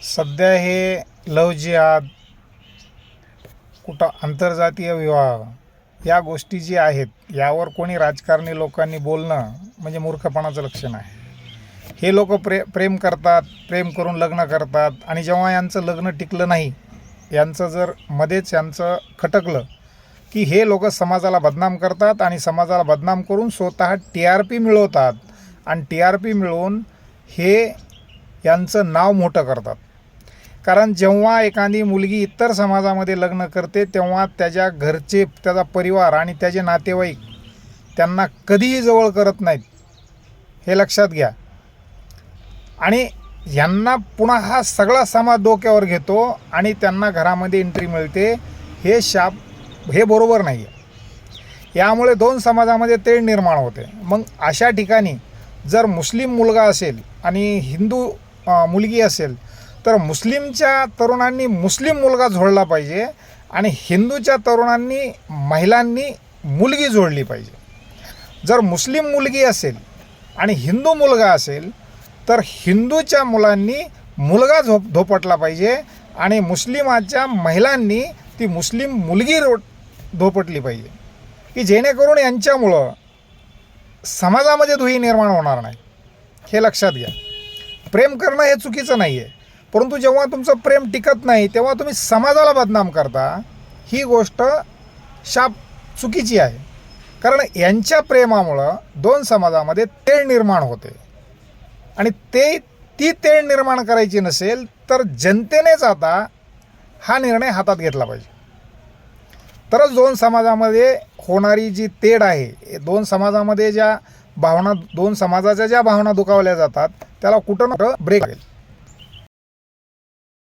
सध्या हे लव जिहाद, कुठं आंतरजातीय विवाह या गोष्टी जी आहेत यावर कोणी राजकारणी लोकांनी बोलणं म्हणजे मूर्खपणाचं लक्षण आहे. हे लोक प्रेम करतात, प्रेम करून लग्न करतात आणि जेव्हा यांचं लग्न टिकलं नाही, यांचं जर मध्येच यांचं खटकलं की हे लोक समाजाला बदनाम करतात आणि समाजाला बदनाम करून स्वतः TRP मिळवतात आणि TRP मिळवून हे यांचं नाव मोठं करतात. कारण जेव्हा एखादी मुलगी इतर समाजामध्ये लग्न करते तेव्हा त्याच्या घरचे, त्याचा परिवार आणि त्याचे नातेवाईक त्यांना कधीही जवळ करत नाहीत, हे लक्षात घ्या. आणि यांना पुन्हा हा सगळा समाज डोक्यावर घेतो आणि त्यांना घरामध्ये एंट्री मिळते. हे बरोबर नाही आहे. यामुळे दोन समाजामध्ये तेढ निर्माण होते. मग अशा ठिकाणी जर मुस्लिम मुलगा असेल आणि हिंदू मुलगी असेल तर मुस्लिमच्या तरुणांनी मुस्लिम मुलगा जोडला पाहिजे आणि हिंदूच्या तरुणांनी, महिलांनी मुलगी जोडली पाहिजे. जर मुस्लिम मुलगी असेल आणि हिंदू मुलगा असेल तर हिंदूच्या मुलांनी मुलगा धोपटला पाहिजे आणि मुस्लिमाच्या महिलांनी ती मुस्लिम मुलगी धोपटली पाहिजे, की जेणेकरून यांच्यामुळं समाजामध्ये दुही निर्माण होणार नाही. हे लक्षात घ्या. प्रेम करणं हे चुकीचं नाही आहे, परंतु जेव्हा तुमचं प्रेम टिकत नाही तेव्हा तुम्ही समाजाला बदनाम करता, ही गोष्ट शाप चुकीची आहे. कारण यांच्या प्रेमामुळं दोन समाजामध्ये तेढ निर्माण होते आणि ती तेढ निर्माण करायची नसेल तर जनतेनेच आता हा निर्णय हातात घेतला पाहिजे. तरच दोन समाजामध्ये होणारी जी तेढ आहे, दोन समाजामध्ये ज्या भावना, दोन समाजाच्या ज्या भावना दुखावल्या जातात त्याला कुठं ना कुठं ब्रेक लागेल.